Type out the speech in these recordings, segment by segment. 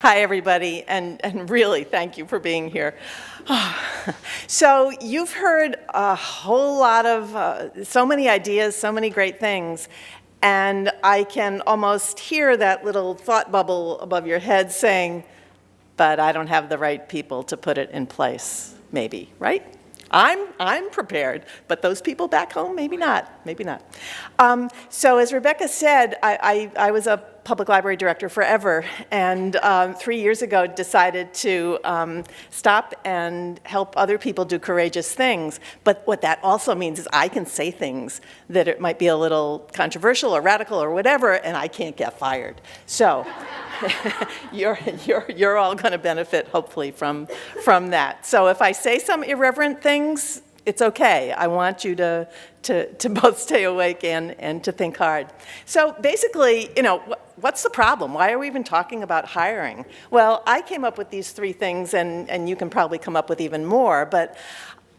Hi, everybody, and really thank you for being here. So you've heard a whole lot of, so many ideas, so many great things, and I can almost hear that little thought bubble above your head saying, but I don't have the right people to put it in place, maybe, right? I'm prepared, but those people back home, maybe not, maybe not. So as Rebecca said, I was a public library director forever, and 3 years ago decided to stop and help other people do courageous things. But what that also means is I can say things that it might be a little controversial or radical or whatever, and I can't get fired. So you're all going to benefit, hopefully, from that. So if I say some irreverent things, it's okay. I want you to both stay awake and to think hard. So basically, what's the problem? Why are we even talking about hiring? Well, I came up with these 3 things, and you can probably come up with even more, but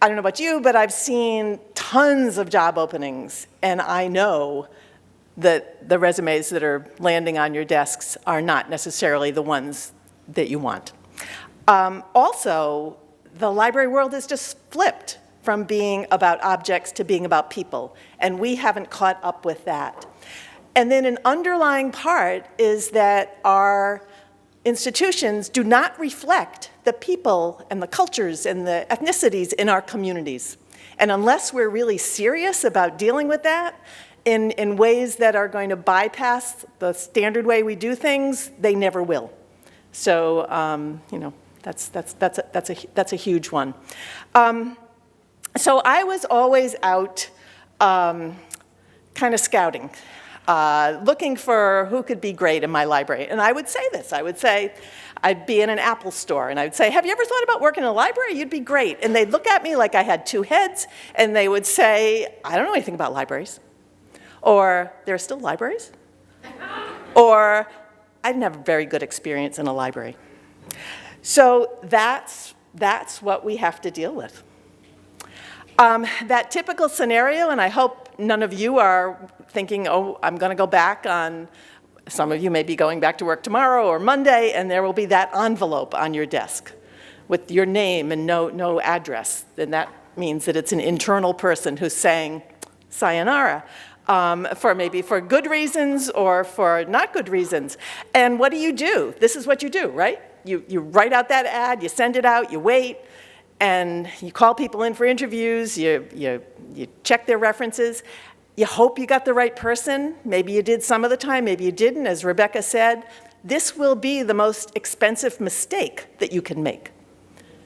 I don't know about you, but I've seen tons of job openings, and I know that the resumes that are landing on your desks are not necessarily the ones that you want. Also, the library world is just flipped from being about objects to being about people, and we haven't caught up with that. And then an underlying part is that our institutions do not reflect the people and the cultures and the ethnicities in our communities. And unless we're really serious about dealing with that in ways that are going to bypass the standard way we do things, they never will. So, that's a huge one. So I was always out kind of scouting, looking for who could be great in my library. And I would say this, I'd be in an Apple store and I'd say, have you ever thought about working in a library? You'd be great. And they'd look at me like I had 2 heads, and they would say, I don't know anything about libraries. Or, there are still libraries? Or, I didn't have a very good experience in a library. So that's what we have to deal with. That typical scenario, and I hope none of you are thinking, oh, I'm going to go back on, some of you may be going back to work tomorrow or Monday, and there will be that envelope on your desk with your name and no address. And that means that it's an internal person who's saying, sayonara, for good reasons or for not good reasons. And what do? This is what you do, right? You write out that ad, you send it out, you wait, and you call people in for interviews, you check their references, you hope you got the right person. Maybe you did some of the time, maybe you didn't. As Rebecca said, this will be the most expensive mistake that you can make.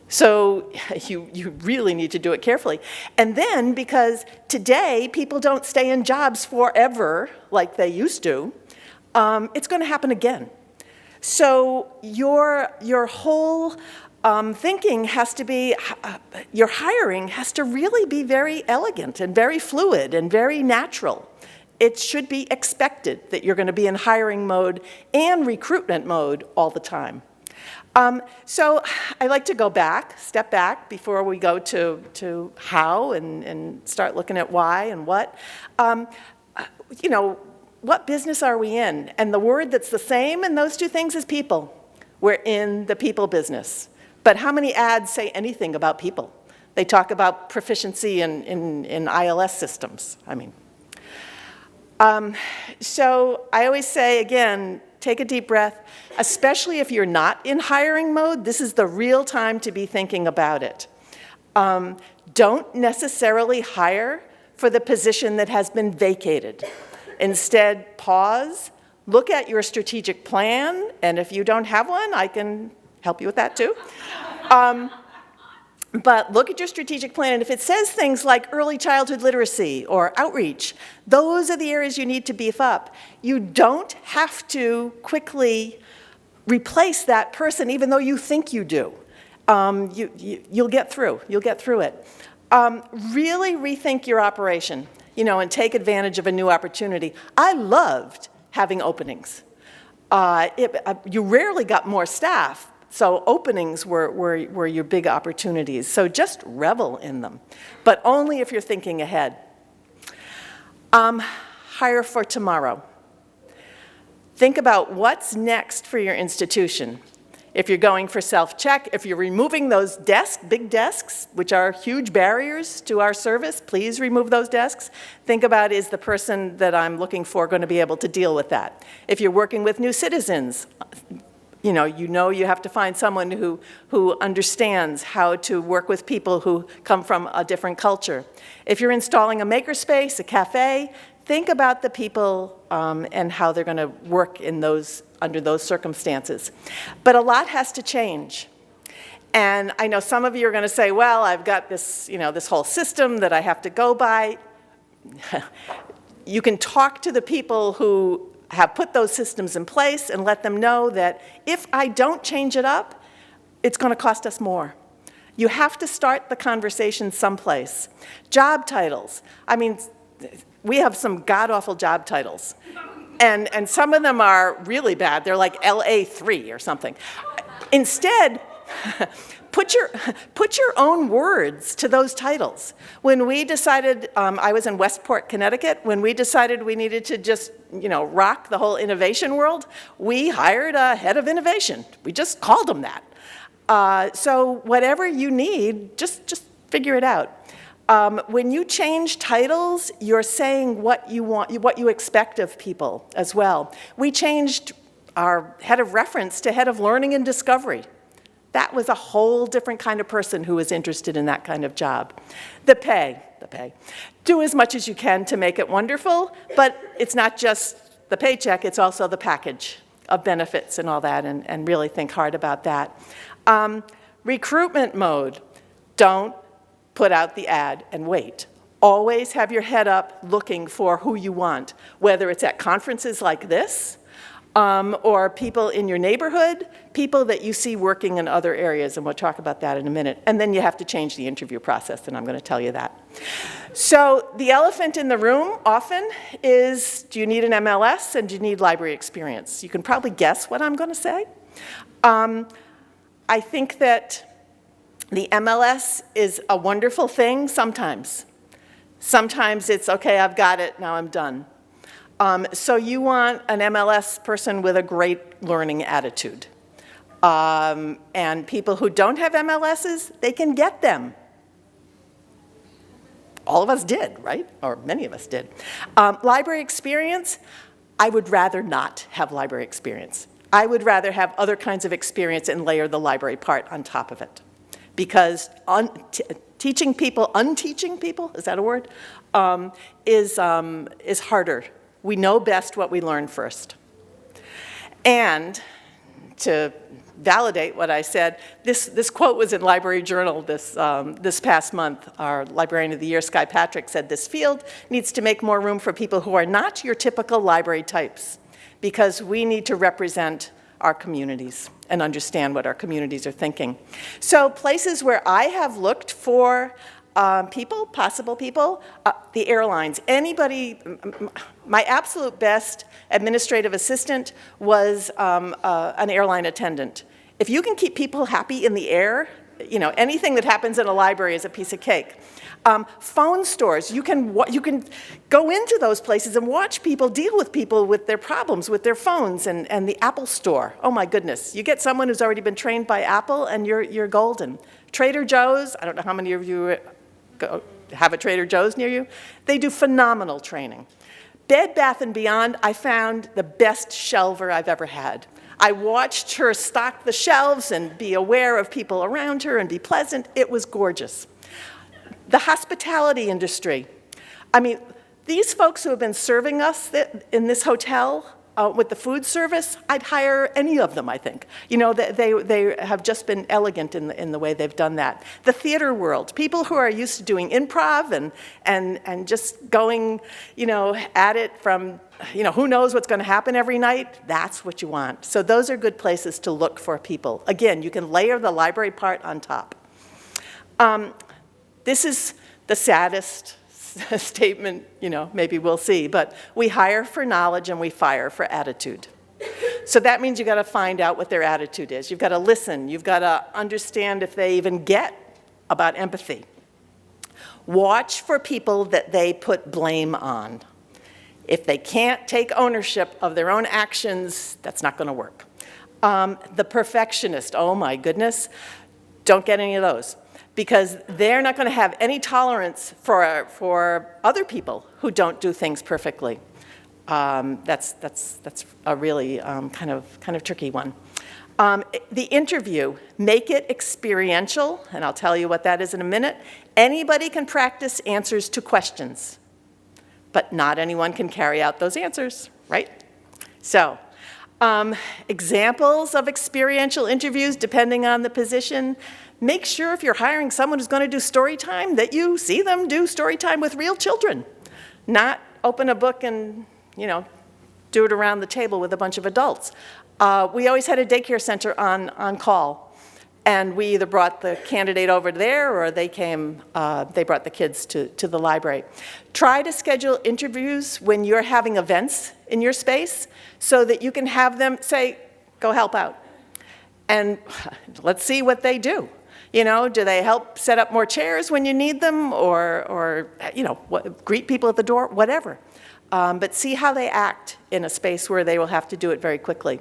So you really need to do it carefully. And then, because today people don't stay in jobs forever like they used to, it's going to happen again. So your whole thinking has to be, your hiring has to really be very elegant and very fluid and very natural. It should be expected that you're going to be in hiring mode and recruitment mode all the time. So I like to step back before we go to how and start looking at why and what. What business are we in? And the word that's the same in those 2 things is people. We're in the people business. But how many ads say anything about people? They talk about proficiency in ILS systems, So I always say, again, take a deep breath, especially if you're not in hiring mode. This is the real time to be thinking about it. Don't necessarily hire for the position that has been vacated. Instead, pause, look at your strategic plan, and if you don't have one, I can help you with that too. But look at your strategic plan, and if it says things like early childhood literacy or outreach, those are the areas you need to beef up. You don't have to quickly replace that person, even though you think you do. You'll get through. You'll get through it. Really rethink your operation, and take advantage of a new opportunity. I loved having openings. You rarely got more staff. So openings were your big opportunities. So just revel in them, but only if you're thinking ahead. Hire for tomorrow. Think about what's next for your institution. If you're going for self-check, if you're removing those desks, big desks, which are huge barriers to our service, please remove those desks. Think about, is the person that I'm looking for going to be able to deal with that? If you're working with new citizens, you have to find someone who understands how to work with people who come from a different culture. If you're installing a makerspace, a cafe, think about the people and how they're going to work in under those circumstances. But a lot has to change. And I know some of you are going to say, well, I've got this, this whole system that I have to go by. You can talk to the people who have put those systems in place and let them know that if I don't change it up, it's going to cost us more. You have to start the conversation someplace. Job titles. I mean, we have some god-awful job titles. And some of them are really bad. They're like LA3 or something. Instead, put your own words to those titles. When we decided, I was in Westport, Connecticut, when we decided we needed to just, rock the whole innovation world, we hired a head of innovation. We just called him that. So whatever you need, just figure it out. When you change titles, you're saying what you want, what you expect of people as well. We changed our head of reference to head of learning and discovery. That was a whole different kind of person who was interested in that kind of job. The pay. Do as much as you can to make it wonderful, but it's not just the paycheck, it's also the package of benefits and all that, and really think hard about that. Recruitment mode. Don't put out the ad and wait. Always have your head up looking for who you want, whether it's at conferences like this, or people in your neighborhood, people that you see working in other areas, and we'll talk about that in a minute. And then you have to change the interview process, and I'm going to tell you that. So the elephant in the room often is, do you need an MLS and do you need library experience? You can probably guess what I'm going to say. I think that the MLS is a wonderful thing sometimes. Sometimes it's, okay, I've got it, now I'm done. So you want an MLS person with a great learning attitude. And people who don't have MLSs, they can get them. All of us did, right? Or many of us did. Library experience, I would rather not have library experience. I would rather have other kinds of experience and layer the library part on top of it. Because unteaching people, is that a word, is harder. We know best what we learn first. And to validate what I said, this quote was in Library Journal this past month. Our Librarian of the Year, Sky Patrick, said, "This field needs to make more room for people who are not your typical library types, because we need to represent our communities and understand what our communities are thinking." So places where I have looked for possible people, the airlines. Anybody, my absolute best administrative assistant was an airline attendant. If you can keep people happy in the air, anything that happens in a library is a piece of cake. Phone stores, you can go into those places and watch people deal with people with their problems with their phones, and the Apple store. Oh my goodness, you get someone who's already been trained by Apple and you're golden. Trader Joe's, I don't know how many of you have a Trader Joe's near you. They do phenomenal training. Bed Bath & Beyond, I found the best shelver I've ever had. I watched her stock the shelves and be aware of people around her and be pleasant. It was gorgeous. The hospitality industry. I mean, these folks who have been serving us in this hotel with the food service, I'd hire any of them, I think. They have just been elegant in the way they've done that. The theater world, people who are used to doing improv and just going, at it from, who knows what's going to happen every night, that's what you want. So those are good places to look for people. Again, you can layer the library part on top. This is the saddest statement, maybe we'll see, but we hire for knowledge and we fire for attitude. So that means you've got to find out what their attitude is. You've got to listen. You've got to understand if they even get about empathy. Watch for people that they put blame on. If they can't take ownership of their own actions, that's not going to work. The perfectionist, oh my goodness, don't get any of those, because they're not going to have any tolerance for other people who don't do things perfectly. That's a really kind of tricky one. The interview, make it experiential, and I'll tell you what that is in a minute. Anybody can practice answers to questions, but not anyone can carry out those answers, right? So, examples of experiential interviews, depending on the position. Make sure if you're hiring someone who's going to do story time that you see them do story time with real children, not open a book and, do it around the table with a bunch of adults. We always had a daycare center on call, and we either brought the candidate over there or they brought the kids to the library. Try to schedule interviews when you're having events in your space so that you can have them say, go help out. And let's see what they do. Do they help set up more chairs when you need them, or greet people at the door, whatever. But see how they act in a space where they will have to do it very quickly.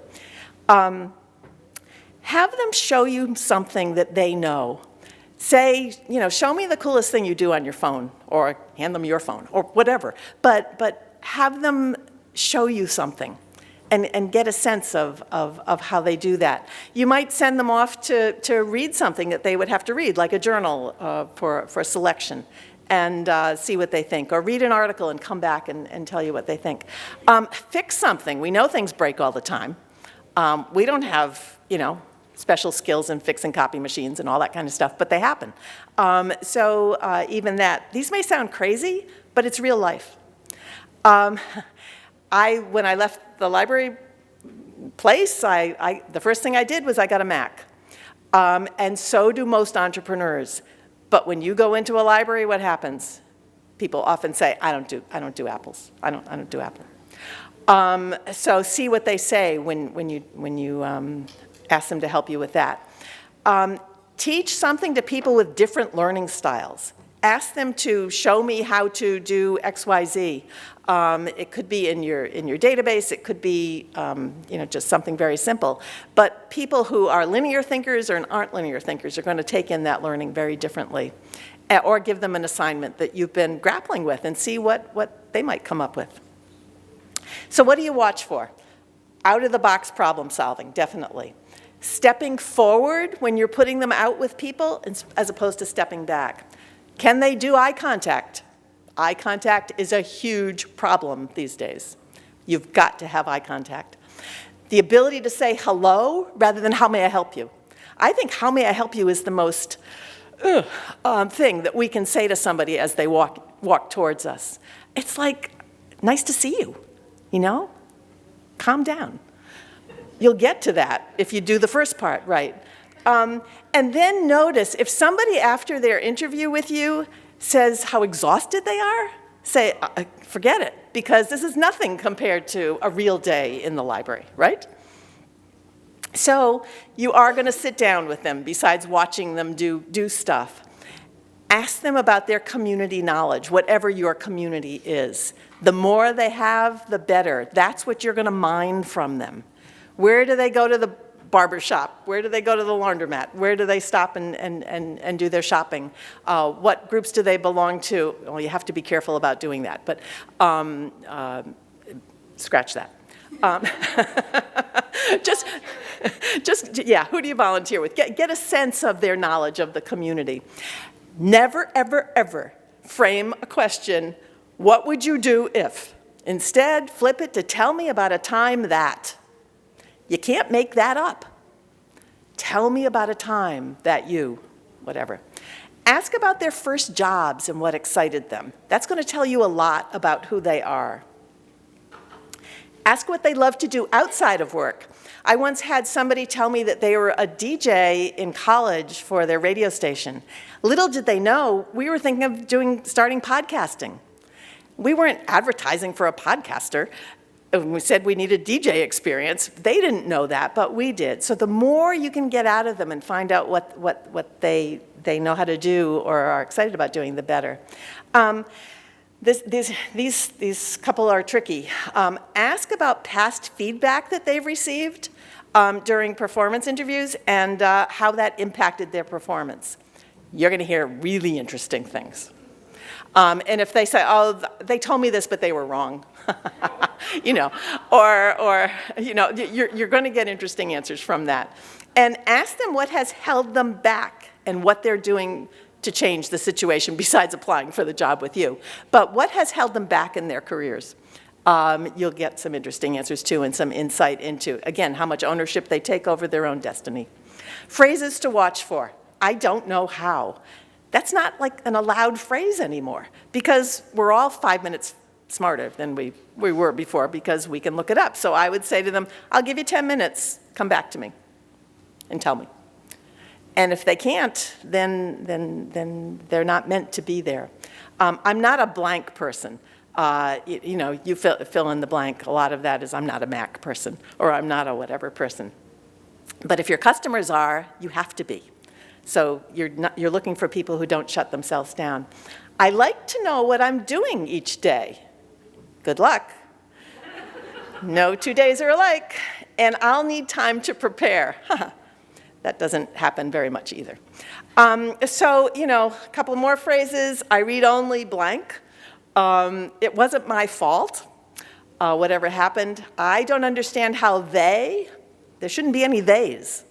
Have them show you something that they know. Say, show me the coolest thing you do on your phone, or hand them your phone, or whatever. But have them show you something and get a sense of how they do that. You might send them off to read something that they would have to read, like a journal for selection, and see what they think, or read an article and come back and tell you what they think. Fix something. We know things break all the time. We don't have, special skills in fixing copy machines and all that kind of stuff, but they happen. So even that. These may sound crazy, but it's real life. When I left the library place, the first thing I did was I got a Mac. And so do most entrepreneurs. But when you go into a library, what happens? People often say, I don't do apples. I don't do Apple. So see what they say when you ask them to help you with that. Teach something to people with different learning styles. Ask them to show me how to do X, Y, Z. It could be in your database. It could be just something very simple. But people who are linear thinkers or aren't linear thinkers are going to take in that learning very differently. Or give them an assignment that you've been grappling with and see what they might come up with. So what do you watch for? Out-of-the-box problem solving, definitely. Stepping forward when you're putting them out with people as opposed to stepping back. Can they do eye contact? Eye contact is a huge problem these days. You've got to have eye contact. The ability to say hello rather than how may I help you. I think how may I help you is the most thing that we can say to somebody as they walk towards us. It's like, nice to see you, Calm down. You'll get to that if you do the first part right. And then notice if somebody after their interview with you says how exhausted they are, say, forget it, because this is nothing compared to a real day in the library, right? So you are going to sit down with them besides watching them do stuff. Ask them about their community knowledge, whatever your community is. The more they have, the better. That's what you're going to mine from them. Where do they go to the barber shop? Where do they go to the laundromat? Where do they stop and do their shopping? What groups do they belong to? Well, you have to be careful about doing that, but scratch that. Who do you volunteer with? Get a sense of their knowledge of the community. Never, ever, ever frame a question, what would you do if? Instead, flip it to tell me about a time that. You can't make that up. Tell me about a time that you, whatever. Ask about their first jobs and what excited them. That's going to tell you a lot about who they are. Ask what they love to do outside of work. I once had somebody tell me that they were a DJ in college for their radio station. Little did they know, we were thinking of starting podcasting. We weren't advertising for a podcaster. We said we needed DJ experience. They didn't know that, but we did. So the more you can get out of them and find out what they know how to do or are excited about doing, the better. These couple are tricky. Ask about past feedback that they've received. during performance interviews and how that impacted their performance. You're going to hear really interesting things. And if they say, oh, they told me this, but they were wrong, you know, or you know, you're going to get interesting answers from that. And ask them what has held them back and what they're doing to change the situation besides applying for the job with you. But what has held them back in their careers? You'll get some interesting answers too and some insight into, again, how much ownership they take over their own destiny. Phrases to watch for. I don't know how. That's not like an allowed phrase anymore because we're all 5 minutes smarter than we were before because we can look it up. So I would say to them, I'll give you 10 minutes, come back to me and tell me. And if they can't, then they're not meant to be there. I'm not a blank person. You know, you fill in the blank. A lot of that is I'm not a Mac person or I'm not a whatever person. But if your customers are, you have to be. So you're looking for people who don't shut themselves down. I like to know what I'm doing each day. Good luck. No 2 days are alike, and I'll need time to prepare. That doesn't happen very much either. So, you know, a couple more phrases. I read only blank. It wasn't my fault, whatever happened. I don't understand how there shouldn't be any theys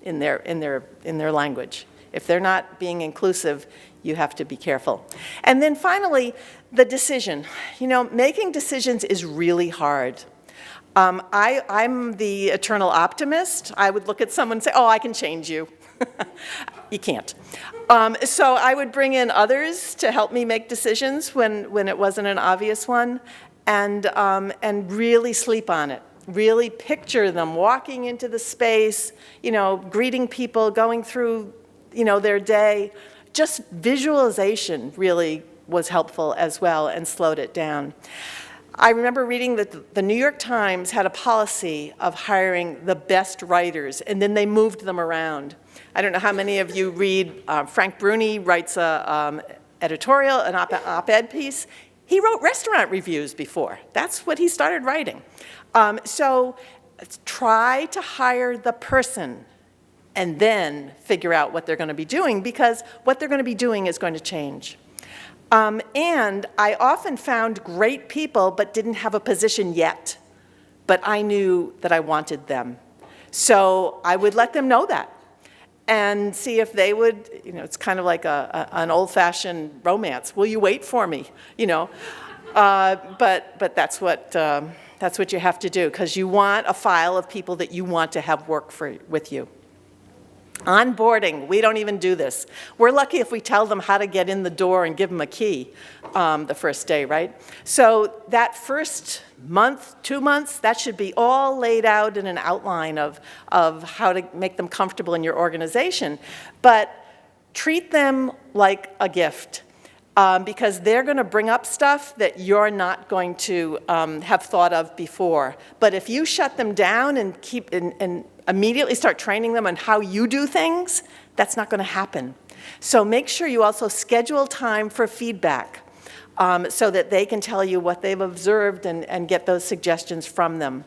in their language. If they're not being inclusive, you have to be careful. And then finally, the decision. You know, making decisions is really hard. I'm the eternal optimist. I would look at someone and say, oh, I can change you. You can't. So I would bring in others to help me make decisions when it wasn't an obvious one, and really sleep on it. Really picture them walking into the space, you know, greeting people, going through, you know, their day. Just visualization really was helpful as well and slowed it down. I remember reading that the New York Times had a policy of hiring the best writers, and then they moved them around. I don't know how many of you read, Frank Bruni writes an editorial, an op-ed piece. He wrote restaurant reviews before. That's what he started writing. So try to hire the person and then figure out what they're going to be doing, because what they're going to be doing is going to change. And I often found great people but didn't have a position yet, but I knew that I wanted them. So I would let them know that and see if they would, you know, it's kind of like an old-fashioned romance. Will you wait for me? You know, but that's what you have to do, because you want a file of people that you want to have work with you. Onboarding, we don't even do this. We're lucky if we tell them how to get in the door and give them a key the first day, right? So that first month, 2 months, that should be all laid out in an outline of how to make them comfortable in your organization. But treat them like a gift. Because they're going to bring up stuff that you're not going to have thought of before. But if you shut them down and and immediately start training them on how you do things, that's not going to happen. So make sure you also schedule time for feedback so that they can tell you what they've observed and get those suggestions from them.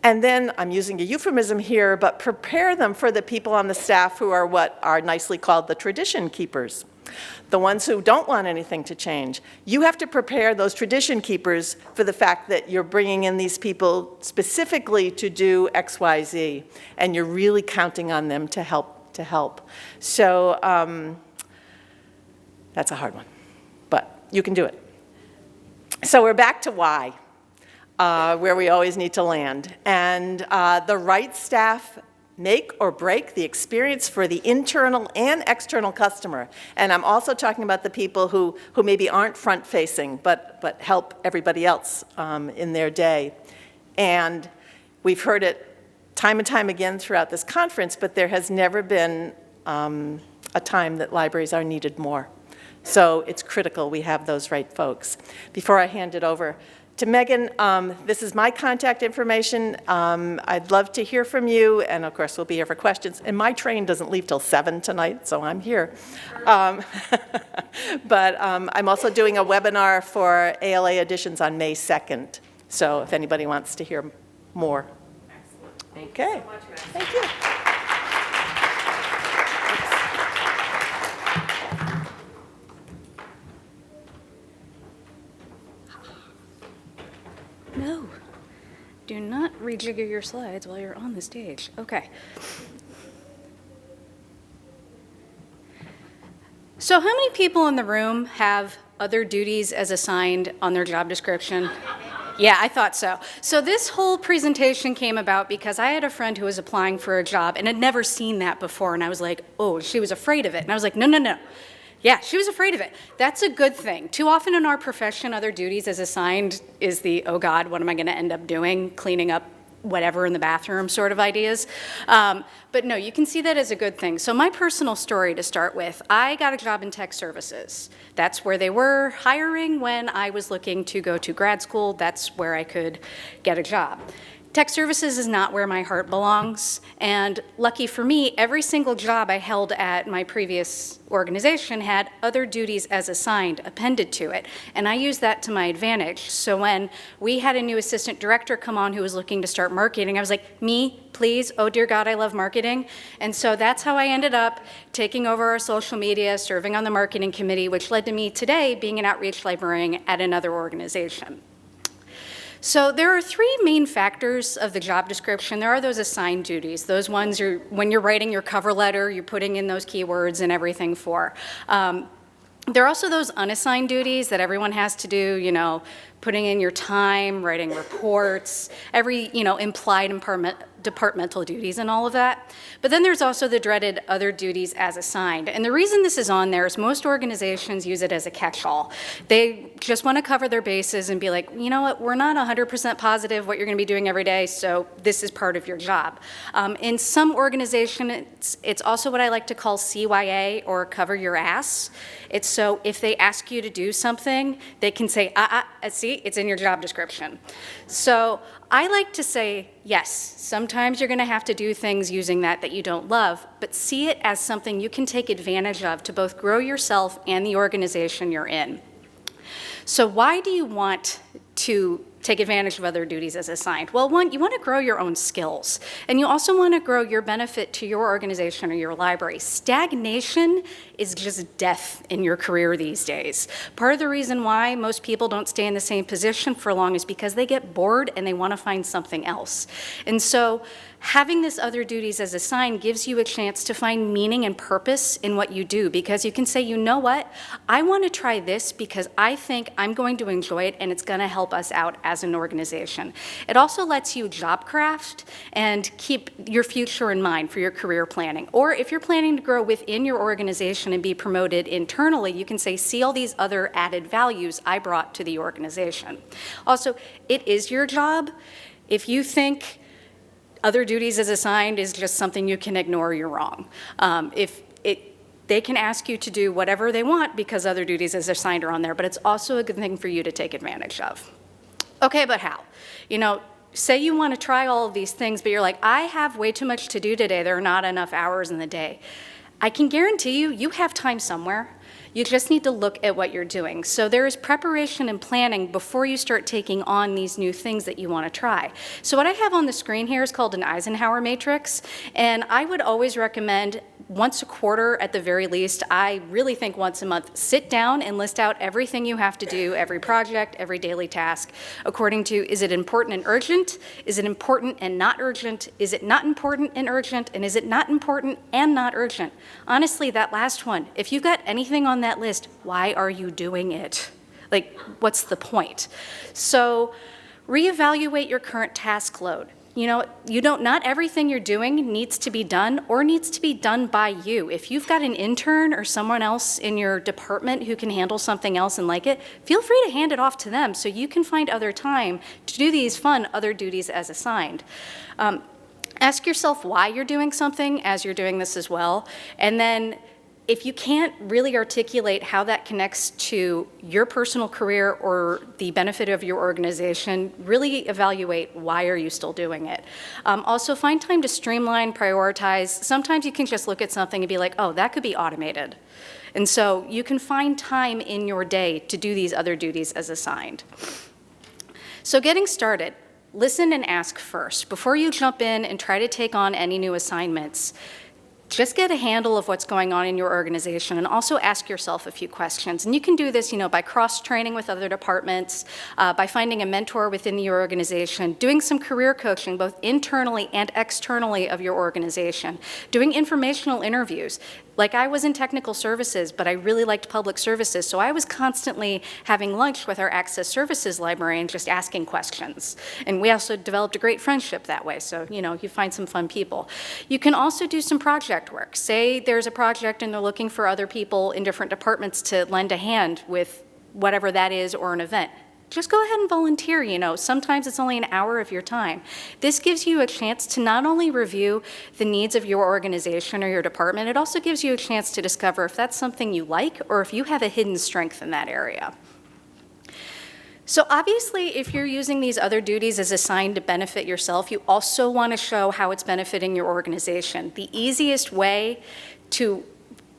And then, I'm using a euphemism here, but prepare them for the people on the staff who are what are nicely called the tradition keepers. The ones who don't want anything to change. You have to prepare those tradition keepers for the fact that you're bringing in these people specifically to do X, Y, Z, and you're really counting on them to help. So that's a hard one, but you can do it. So we're back to why, where we always need to land. And the right staff make or break the experience for the internal and external customer. And I'm also talking about the people who maybe aren't front-facing, but help everybody else in their day. And we've heard it time and time again throughout this conference, but there has never been a time that libraries are needed more. So it's critical we have those right folks. Before I hand it over to Meghan, this is my contact information. I'd love to hear from you, and of course we'll be here for questions. And my train doesn't leave till 7 tonight, so I'm here. But I'm also doing a webinar for ALA editions on May 2nd. So if anybody wants to hear more. Okay. So much, guys. Thank you. No. Do not rejigger your slides while you're on the stage. Okay. So how many people in the room have other duties as assigned on their job description? Yeah, I thought so. So this whole presentation came about because I had a friend who was applying for a job and had never seen that before, and I was like, oh, she was afraid of it. And I was like, no, no, no. Yeah, she was afraid of it. That's a good thing. Too often in our profession, other duties as assigned is the, oh God, what am I gonna end up doing? Cleaning up whatever in the bathroom sort of ideas. But no, you can see that as a good thing. So my personal story to start with, I got a job in tech services. That's where they were hiring when I was looking to go to grad school. That's where I could get a job. Tech services is not where my heart belongs, and lucky for me, every single job I held at my previous organization had other duties as assigned appended to it, and I used that to my advantage. So when we had a new assistant director come on who was looking to start marketing, I was like, me, please, oh dear God, I love marketing. And so that's how I ended up taking over our social media, serving on the marketing committee, which led to me today being an outreach librarian at another organization. So there are three main factors of the job description. There are those assigned duties. Those ones are when you're writing your cover letter, you're putting in those keywords and everything for. There are also those unassigned duties that everyone has to do, you know, putting in your time, writing reports, every, you know, implied departmental duties and all of that. But then there's also the dreaded other duties as assigned. And the reason this is on there is most organizations use it as a catch-all. They just want to cover their bases and be like, you know what, we're not 100% positive what you're going to be doing every day, so this is part of your job. In some organizations, it's also what I like to call CYA, or cover your ass. It's so if they ask you to do something, they can say, see, it's in your job description. So I like to say, yes, sometimes you're going to have to do things using that you don't love, but see it as something you can take advantage of to both grow yourself and the organization you're in. So why do you want to take advantage of other duties as assigned? Well, one, you want to grow your own skills, and you also want to grow your benefit to your organization or your library. Stagnation is just death in your career these days. Part of the reason why most people don't stay in the same position for long is because they get bored and they want to find something else. And so having this other duties as assigned gives you a chance to find meaning and purpose in what you do, because you can say, you know what, I want to try this because I think I'm going to enjoy it and it's going to help us out as an organization. It also lets you job craft and keep your future in mind for your career planning. Or if you're planning to grow within your organization and be promoted internally, you can say, see all these other added values I brought to the organization. Also, it is your job. If you think other duties as assigned is just something you can ignore, you're wrong. They can ask you to do whatever they want because other duties as assigned are on there, but it's also a good thing for you to take advantage of. Okay, but how? You know, say you want to try all of these things, but you're like, I have way too much to do today. There are not enough hours in the day. I can guarantee you, you have time somewhere. You just need to look at what you're doing. So there is preparation and planning before you start taking on these new things that you want to try. So what I have on the screen here is called an Eisenhower matrix, and I would always recommend once a quarter at the very least, I really think once a month, sit down and list out everything you have to do, every project, every daily task, according to, is it important and urgent? Is it important and not urgent? Is it not important and urgent? And is it not important and not urgent? Honestly, that last one, if you've got anything on that list, why are you doing it? Like, what's the point? So reevaluate your current task load. You know, not everything you're doing needs to be done or needs to be done by you. If you've got an intern or someone else in your department who can handle something else and like it, feel free to hand it off to them so you can find other time to do these fun other duties as assigned. Ask yourself why you're doing something as you're doing this as well, and then if you can't really articulate how that connects to your personal career or the benefit of your organization, really evaluate why are you still doing it. Also, find time to streamline, prioritize. Sometimes you can just look at something and be like, oh, that could be automated. And so you can find time in your day to do these other duties as assigned. So getting started. listen and ask first. Before you jump in and try to take on any new assignments, just get a handle of what's going on in your organization and also ask yourself a few questions. And you can do this, by cross-training with other departments, by finding a mentor within your organization, doing some career coaching both internally and externally of your organization, doing informational interviews. Like I was in technical services, but I really liked public services, so I was constantly having lunch with our access services librarian, just asking questions. And we also developed a great friendship that way, so you find some fun people. You can also do some project work. Say there's a project and they're looking for other people in different departments to lend a hand with whatever that is or an event. Just go ahead and volunteer, Sometimes it's only an hour of your time. This gives you a chance to not only review the needs of your organization or your department, it also gives you a chance to discover if that's something you like or if you have a hidden strength in that area. So obviously, if you're using these other duties as a sign to benefit yourself, you also want to show how it's benefiting your organization. The easiest way to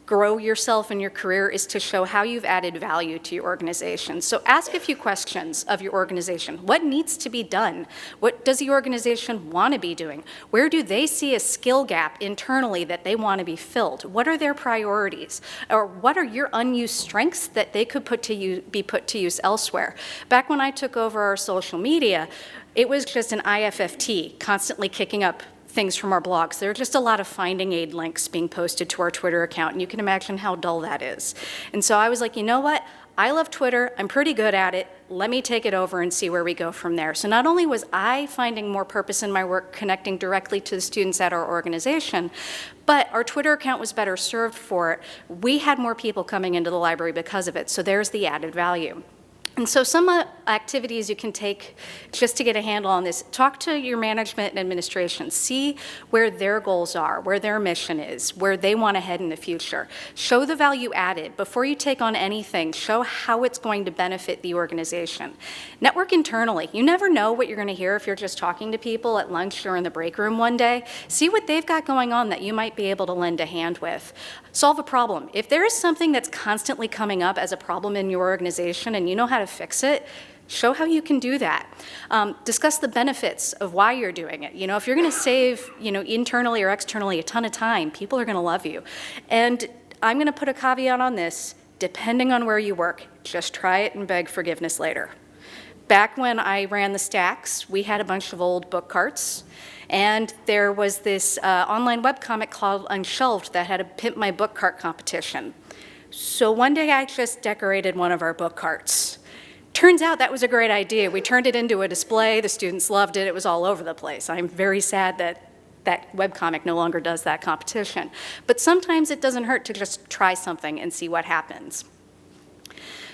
grow yourself in your career is to show how you've added value to your organization. So ask a few questions of your organization. What needs to be done? What does the organization want to be doing? Where do they see a skill gap internally that they want to be filled? What are their priorities? Or what are your unused strengths that they could be put to use elsewhere? Back when I took over our social media, it was just an IFFT constantly kicking up things from our blogs. There are just a lot of finding aid links being posted to our Twitter account, and you can imagine how dull that is. And so I was like, you know what? I love Twitter. I'm pretty good at it. Let me take it over and see where we go from there. So not only was I finding more purpose in my work connecting directly to the students at our organization, but our Twitter account was better served for it. We had more people coming into the library because of it. So there's the added value. And so some activities you can take just to get a handle on this, talk to your management and administration, see where their goals are, where their mission is, where they want to head in the future. Show the value added. Before you take on anything, show how it's going to benefit the organization. Network internally. You never know what you're going to hear if you're just talking to people at lunch or in the break room one day. See what they've got going on that you might be able to lend a hand with. Solve a problem. If there is something that's constantly coming up as a problem in your organization and you know how to fix it, show how you can do that. Discuss the benefits of why you're doing it. If you're going to save, internally or externally a ton of time, people are going to love you. And I'm going to put a caveat on this. Depending on where you work, just try it and beg forgiveness later. Back when I ran the stacks, we had a bunch of old book carts. And there was this online webcomic called Unshelved that had a Pimp My Book Cart competition. So one day I just decorated one of our book carts. Turns out that was a great idea. We turned it into a display. The students loved it. It was all over the place. I'm very sad that that webcomic no longer does that competition. But sometimes it doesn't hurt to just try something and see what happens.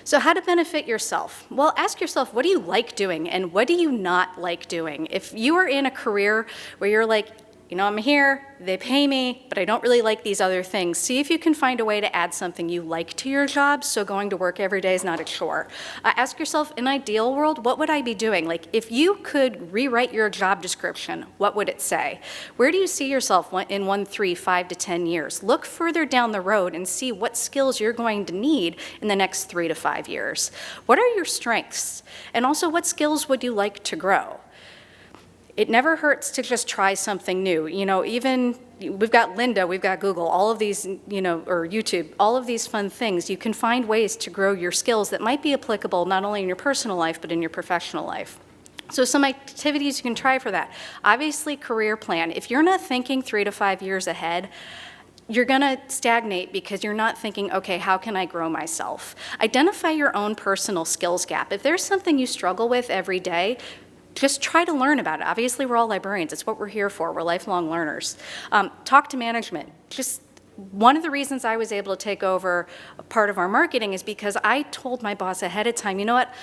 So how to benefit yourself? Well, ask yourself, what do you like doing and what do you not like doing? If you are in a career where you're like, I'm here, they pay me, but I don't really like these other things. See if you can find a way to add something you like to your job so going to work every day is not a chore. Ask yourself, in an ideal world, what would I be doing? Like, if you could rewrite your job description, what would it say? Where do you see yourself in 1, 3, 5 to 10 years? Look further down the road and see what skills you're going to need in the next 3 to 5 years. What are your strengths? And also, what skills would you like to grow? It never hurts to just try something new. Even we've got Lynda, we've got Google, all of these, or YouTube, all of these fun things. You can find ways to grow your skills that might be applicable not only in your personal life, but in your professional life. So some activities you can try for that. Obviously, career plan. If you're not thinking 3 to 5 years ahead, you're going to stagnate because you're not thinking, okay, how can I grow myself? Identify your own personal skills gap. If there's something you struggle with every day, just try to learn about it. Obviously, we're all librarians. It's what we're here for. We're lifelong learners. Talk to management. Just one of the reasons I was able to take over a part of our marketing is because I told my boss ahead of time, you know what?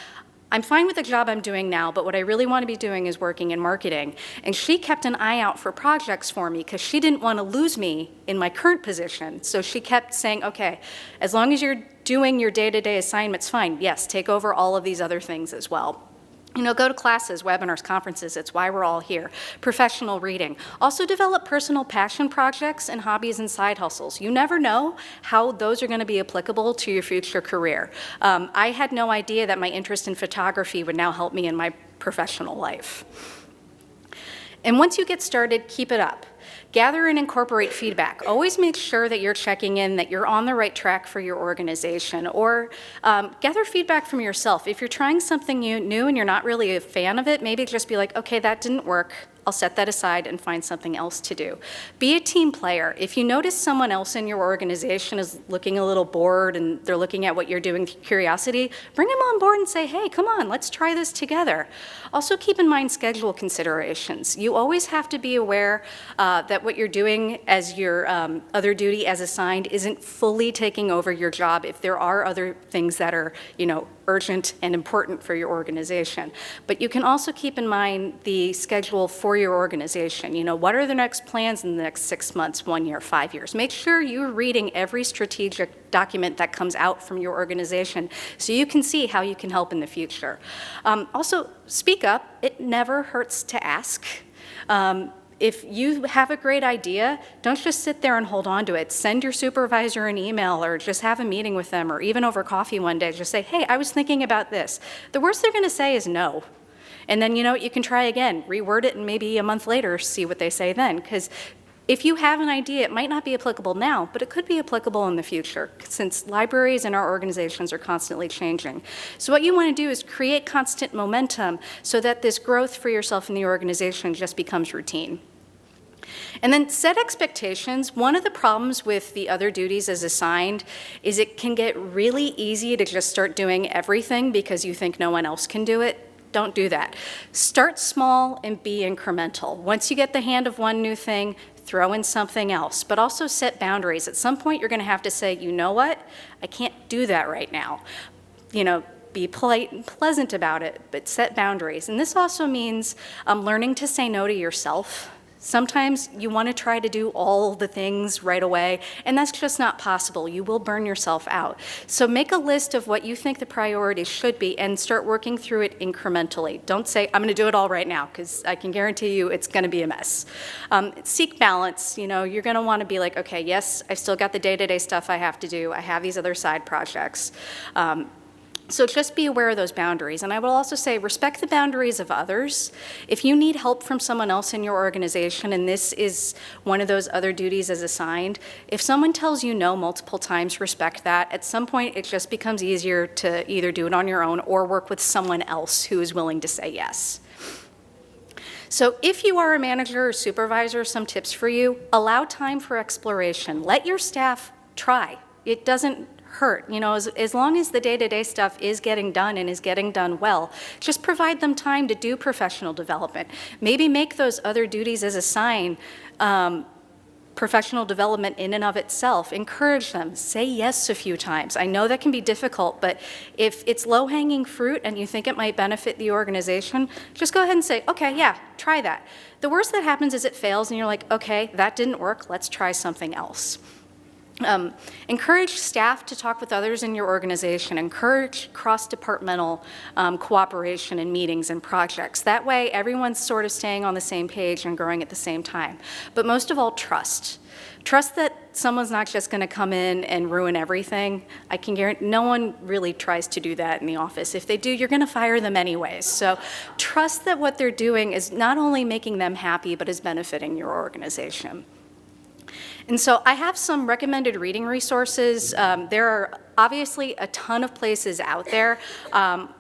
I'm fine with the job I'm doing now, but what I really want to be doing is working in marketing. And she kept an eye out for projects for me because she didn't want to lose me in my current position. So she kept saying, okay, as long as you're doing your day-to-day assignments, fine. Yes, take over all of these other things as well. Go to classes, webinars, conferences. It's why we're all here. Professional reading. Also develop personal passion projects and hobbies and side hustles. You never know how those are going to be applicable to your future career. I had no idea that my interest in photography would now help me in my professional life. And once you get started, keep it up. Gather and incorporate feedback. Always make sure that you're checking in, that you're on the right track for your organization, or gather feedback from yourself. If you're trying something new and you're not really a fan of it, maybe just be like, okay, that didn't work. I'll set that aside and find something else to do. Be a team player. If you notice someone else in your organization is looking a little bored and they're looking at what you're doing with curiosity, bring them on board and say, hey, come on, let's try this together. Also keep in mind schedule considerations. You always have to be aware that what you're doing as your other duty as assigned isn't fully taking over your job if there are other things that are, urgent and important for your organization. But you can also keep in mind the schedule for your organization. What are the next plans in the next 6 months, 1 year, 5 years? Make sure you're reading every strategic document that comes out from your organization so you can see how you can help in the future. Also, speak up. It never hurts to ask. If you have a great idea, don't just sit there and hold on to it. Send your supervisor an email or just have a meeting with them, or even over coffee one day, just say, hey, I was thinking about this. The worst they're gonna say is no. And then you can try again, reword it, and maybe a month later see what they say then. Because if you have an idea, it might not be applicable now, but it could be applicable in the future, since libraries and our organizations are constantly changing. So what you want to do is create constant momentum so that this growth for yourself in the organization just becomes routine. And then set expectations. One of the problems with the other duties as assigned is it can get really easy to just start doing everything because you think no one else can do it. Don't do that. Start small and be incremental. Once you get the hang of one new thing, throw in something else, but also set boundaries. At some point, you're going to have to say, you know what? I can't do that right now. Be polite and pleasant about it, but set boundaries. And this also means learning to say no to yourself. Sometimes you want to try to do all the things right away, and that's just not possible. You will burn yourself out. So make a list of what you think the priorities should be and start working through it incrementally. Don't say, I'm going to do it all right now, because I can guarantee you it's going to be a mess. Seek balance. You're going to want to be like, okay, yes, I've still got the day-to-day stuff I have to do. I have these other side projects. So just be aware of those boundaries. And I will also say, respect the boundaries of others. If you need help from someone else in your organization, and this is one of those other duties as assigned, if someone tells you no multiple times, respect that. At some point, it just becomes easier to either do it on your own or work with someone else who is willing to say yes. So if you are a manager or supervisor, some tips for you: allow time for exploration. Let your staff try. It doesn't hurt. As long as the day-to-day stuff is getting done and is getting done well, just provide them time to do professional development. Maybe make those other duties as assigned professional development in and of itself. Encourage them. Say yes a few times. I know that can be difficult, but if it's low-hanging fruit and you think it might benefit the organization, just go ahead and say, okay, yeah, try that. The worst that happens is it fails and you're like, okay, that didn't work, let's try something else. Encourage staff to talk with others in your organization. Encourage cross-departmental cooperation in meetings and projects. That way, everyone's sort of staying on the same page and growing at the same time. But most of all, trust. Trust that someone's not just going to come in and ruin everything. I can guarantee no one really tries to do that in the office. If they do, you're going to fire them anyways. So trust that what they're doing is not only making them happy, but is benefiting your organization. And so I have some recommended reading resources. There are obviously a ton of places out there.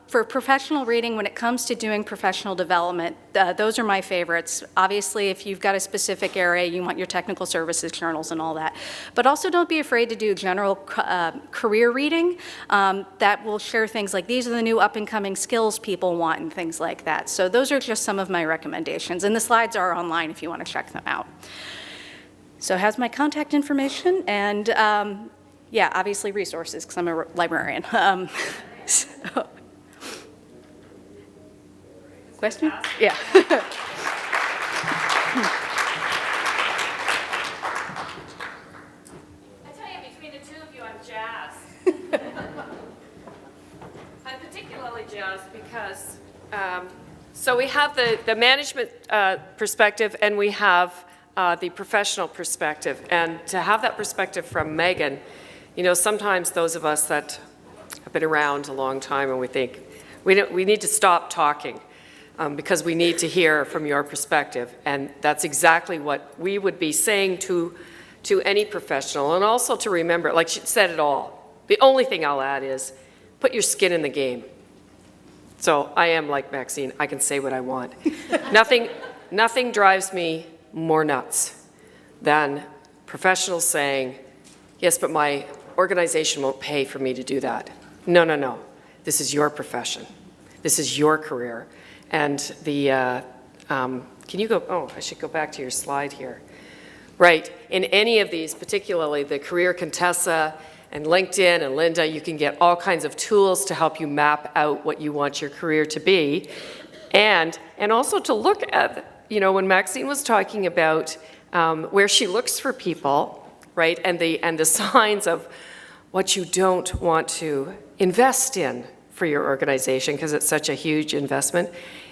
For professional reading, when it comes to doing professional development, those are my favorites. Obviously, if you've got a specific area, you want your technical services journals and all that. But also don't be afraid to do general career reading that will share things like, these are the new up-and-coming skills people want and things like that. So those are just some of my recommendations. And the slides are online if you want to check them out. So it has my contact information and, yeah, obviously resources, because I'm a librarian. So. Question? Yeah. I tell you, between the two of you, I'm jazzed. I'm particularly jazzed because, so we have the management perspective and we have the professional perspective, and to have that perspective from Meghan, sometimes those of us that have been around a long time and we think we need to stop talking. because we need to hear from your perspective. And that's exactly what we would be saying to any professional, and also to remember, like she said it all. The only thing I'll add is put your skin in the game. So I am like Maxine, I can say what I want. Nothing drives me more nuts than professionals saying, yes, but my organization won't pay for me to do that. No, no, no. This is your profession. This is your career. And can you go, oh, I should go back to your slide here. Right, in any of these, particularly the Career Contessa and LinkedIn and Linda, you can get all kinds of tools to help you map out what you want your career to be. And also to look at, when Maxine was talking about where she looks for people, right, and the signs of what you don't want to invest in for your organization, because it's such a huge investment,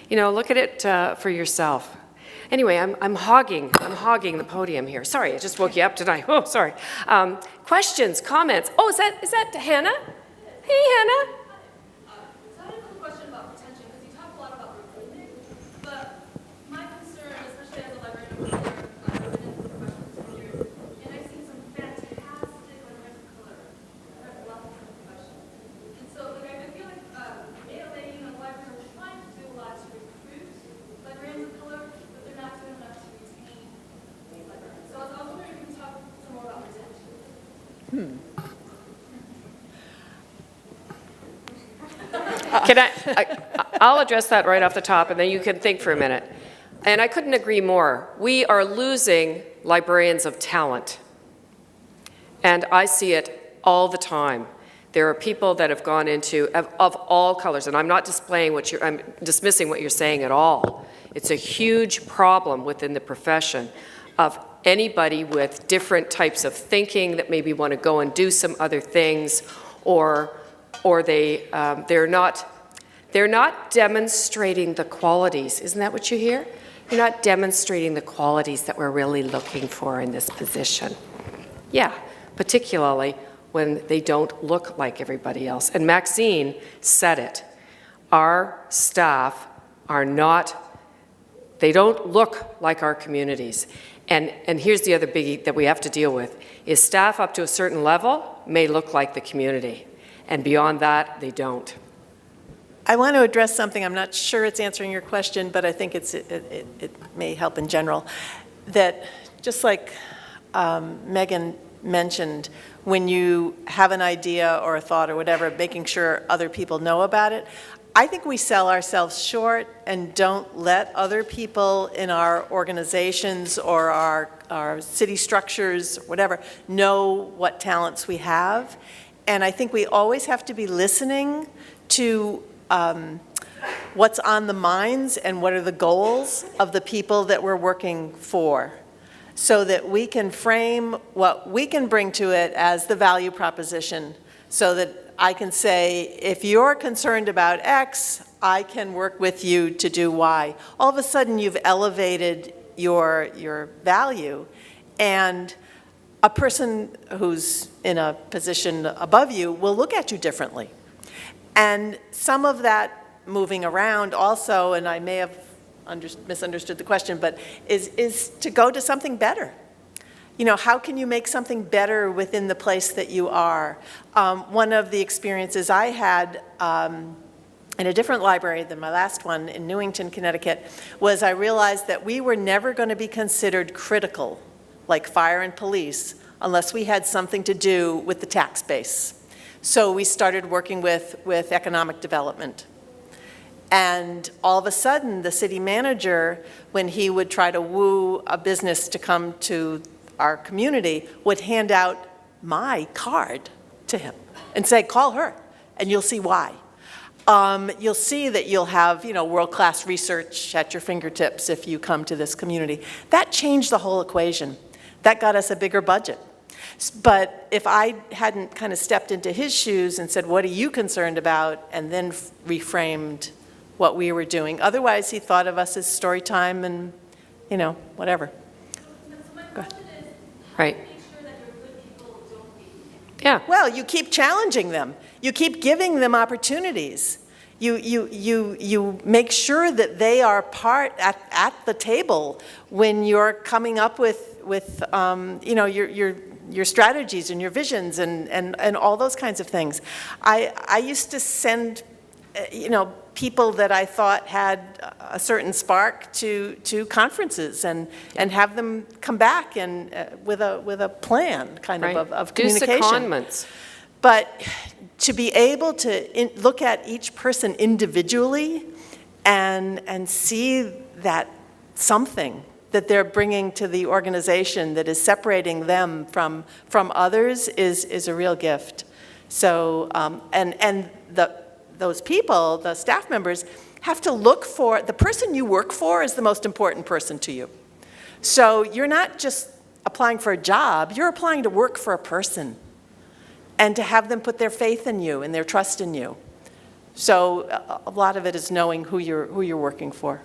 look at it for yourself. Anyway, I'm hogging the podium here. Sorry, I just woke you up tonight. Oh, sorry. Questions, comments? Oh, is that Hannah? Hey, Hannah. So I have a question about retention, because you talk a lot about recruitment, but my concern, especially as a librarian over there, I've been in the profession for 10 years, and I've seen some fantastic librarians of color at the level of the profession. And so I feel like ALA, libraries are trying to do a lot to recruit librarians of color, but they're not doing enough to retain these librarians. So I was wondering if you can talk some more about retention. I'll address that right off the top, and then you can think for a minute. And I couldn't agree more. We are losing librarians of talent. And I see it all the time. There are people that have gone into, of all colors, and I'm not I'm dismissing what you're saying at all. It's a huge problem within the profession of anybody with different types of thinking that maybe want to go and do some other things, or they're not demonstrating the qualities. Isn't that what you hear? You're not demonstrating the qualities that we're really looking for in this position. Yeah, particularly when they don't look like everybody else. And Maxine said it. Our staff they don't look like our communities. And here's the other biggie that we have to deal with, is staff up to a certain level may look like the community. And beyond that, they don't. I want to address something. I'm not sure it's answering your question, but I think it may help in general. That just like Meghan mentioned, when you have an idea or a thought or whatever, making sure other people know about it, I think we sell ourselves short and don't let other people in our organizations or our city structures, whatever, know what talents we have. And I think we always have to be listening to what's on the minds and what are the goals of the people that we're working for, so that we can frame what we can bring to it as the value proposition, so that I can say, if you're concerned about X, I can work with you to do Y. All of a sudden, you've elevated your value, and a person who's in a position above you will look at you differently. And some of that moving around also, and I may have misunderstood the question, but is to go to something better. How can you make something better within the place that you are? One of the experiences I had in a different library than my last one in Newington, Connecticut, was I realized that we were never going to be considered critical, like fire and police, unless we had something to do with the tax base. So we started working with economic development. And all of a sudden, the city manager, when he would try to woo a business to come to our community, would hand out my card to him and say, call her, and you'll see why. You'll see that you'll have, world-class research at your fingertips if you come to this community. That changed the whole equation. That got us a bigger budget. But if I hadn't kind of stepped into his shoes and said, what are you concerned about, and then reframed what we were doing, otherwise he thought of us as story time and, whatever. So my question is, Right. how do you make sure that your good people don't leave? Yeah. Well, you keep challenging them. You keep giving them opportunities. You make sure that they are part at the table when you're coming up with your strategies and your visions and all those kinds of things. I used to send, people that I thought had a certain spark to conferences and have them come back and with a plan of communication. Do secondments. But to be able to look at each person individually and see that something that they're bringing to the organization that is separating them from others is a real gift. So, those people, the staff members, have to look for, the person you work for is the most important person to you. So you're not just applying for a job, you're applying to work for a person and to have them put their faith in you and their trust in you. So a lot of it is knowing who you're working for.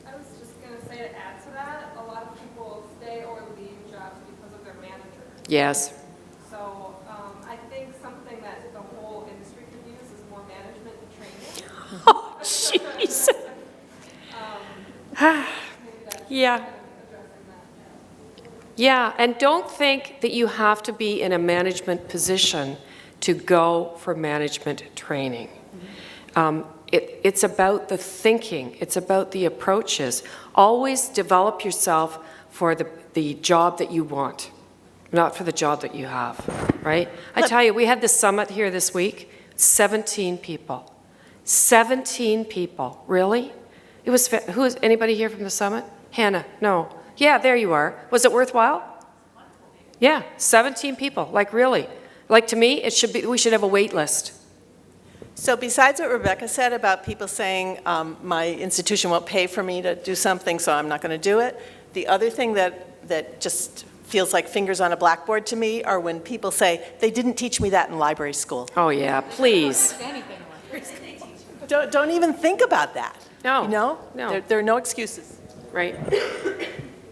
I was just going to say, to add to that, a lot of people stay or leave jobs because of their manager. Yes. So I think something that the whole industry could use is more management and training. Oh, jeez. Yeah. Yeah, and don't think that you have to be in a management position to go for management training. It's about the thinking. It's about the approaches. Always develop yourself for the job that you want, not for the job that you have, right? I tell you, we had the summit here this week, 17 people. 17 people, really? It was, who is, anybody here from the summit? Hannah, no. Yeah, there you are. Was it worthwhile? Yeah, 17 people, like really. Like to me, we should have a wait list. So besides what Rebecca said about people saying, my institution won't pay for me to do something, so I'm not going to do it, the other thing that just feels like fingers on a blackboard to me are when people say, they didn't teach me that in library school. Oh yeah, please. Don't even think about that. No, No. There are no excuses. Right.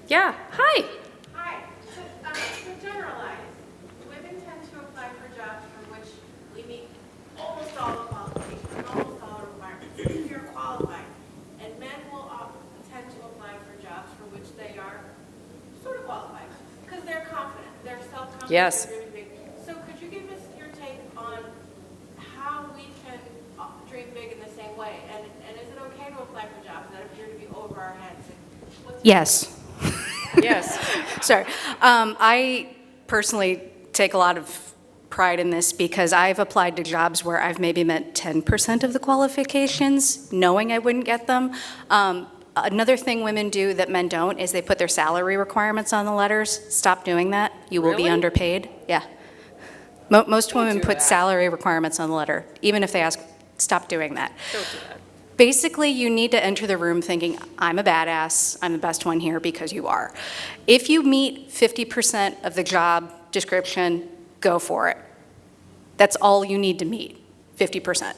Yeah, hi. Hi. So, to generalize, women tend to apply for jobs for which we meet almost all the qualifications, almost all the requirements, if you're qualified. And men will tend to apply for jobs for which they are sort of qualified, because they're confident, they're self-confident. Yes. They're dreaming big. So could you give us your take on how we can dream big in the same way? And is it okay to apply for jobs that appear to be over our heads? Yes. Yes. Sorry. I personally take a lot of pride in this because I've applied to jobs where I've maybe met 10% of the qualifications, knowing I wouldn't get them. Another thing women do that men don't is they put their salary requirements on the letters. Stop doing that. You will be Really? underpaid. Yeah. Most women do put that. salary requirements on the letter, even if they ask, stop doing that. Don't do that. Basically, you need to enter the room thinking, I'm a badass, I'm the best one here, because you are. If you meet 50% of the job description, go for it. That's all you need to meet, 50%.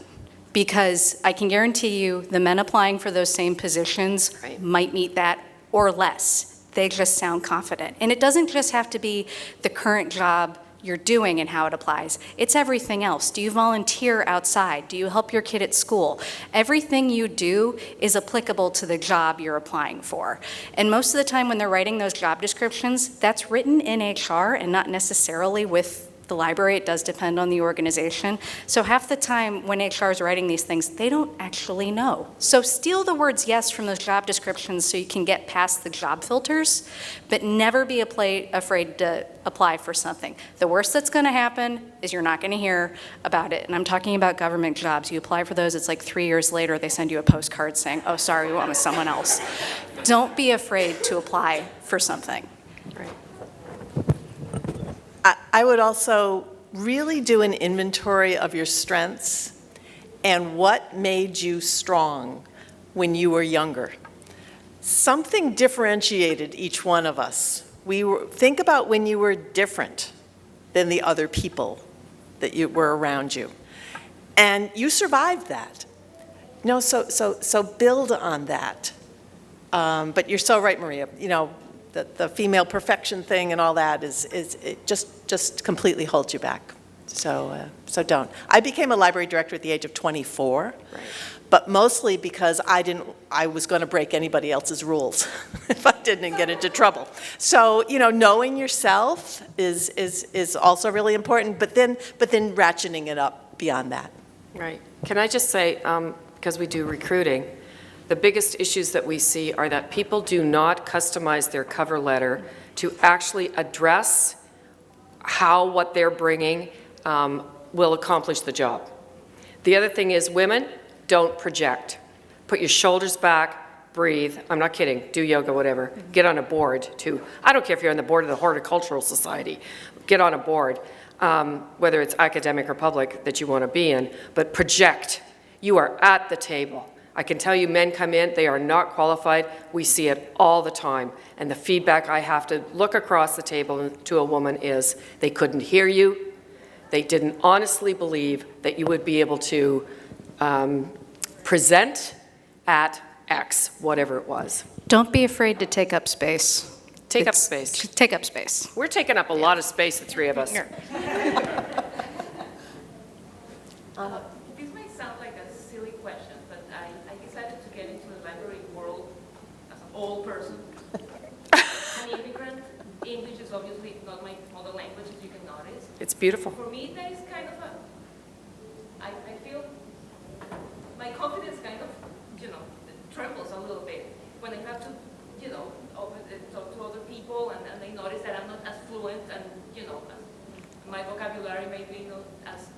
Because I can guarantee you, the men applying for those same positions Right. might meet that or less. They just sound confident. And it doesn't just have to be the current job you're doing and how it applies. It's everything else. Do you volunteer outside? Do you help your kid at school? Everything you do is applicable to the job you're applying for. And most of the time when they're writing those job descriptions, that's written in HR and not necessarily with the library. It does depend on the organization. So half the time when HR is writing these things, they don't actually know. So steal the words yes from those job descriptions so you can get past the job filters, but never be afraid to apply for something. The worst that's going to happen is you're not going to hear about it. And I'm talking about government jobs. You apply for those, it's like 3 years later, they send you a postcard saying, oh, sorry, we went with someone else. Don't be afraid to apply for something. Right. I would also really do an inventory of your strengths and what made you strong when you were younger. Something differentiated each one of us. Think about when you were different than the other people that were around you. And you survived that. So build on that. But you're so right, Maria. The female perfection thing and all that it just completely holds you back. So don't. I became a library director at the age of 24, but mostly because I was going to break anybody else's rules if I didn't get into trouble. So, knowing yourself is also really important, but then ratcheting it up beyond that. Right. Can I just say, because we do recruiting, the biggest issues that we see are that people do not customize their cover letter to actually address how what they're bringing will accomplish the job. The other thing is women, don't project. Put your shoulders back, breathe. I'm not kidding. Do yoga, whatever. Get on a board, too. I don't care if you're on the board of the Horticultural Society. Get on a board, whether it's academic or public that you want to be in, but project. You are at the table. I can tell you men come in, they are not qualified. We see it all the time. And the feedback I have to look across the table to a woman is they couldn't hear you. They didn't honestly believe that you would be able to present at X, whatever it was. Don't be afraid to take up space. Take up space. Take up space. We're taking up a lot of space, the three of us. This might sound like a silly question, but I decided to get into the library world as an old person, an immigrant. English is obviously not my mother language, as you can notice. It's beautiful. For me, that is kind of I feel my confidence kind of, trembles a little bit when I have to, talk to other people and they notice that I'm not as fluent and, as my vocabulary may be not as,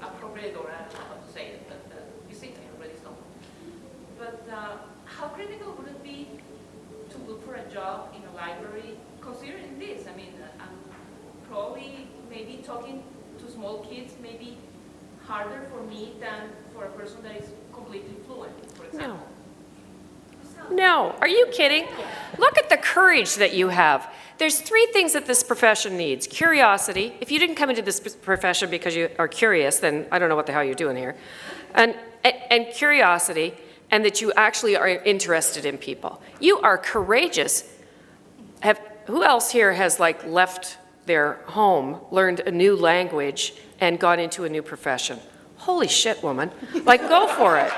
appropriate, or I don't know how to say it, but you see, I already stumbled. But how critical would it be to look for a job in a library, considering this? I mean, I'm probably maybe talking to small kids may be harder for me than for a person that is completely fluent, for example. No, are you kidding? Look at the courage that you have. There's three things that this profession needs. Curiosity. If you didn't come into this profession because you are curious, then I don't know what the hell you're doing here. And curiosity, and that you actually are interested in people. You are courageous. Who else here has left their home, learned a new language, and got into a new profession? Holy shit, woman. Go for it.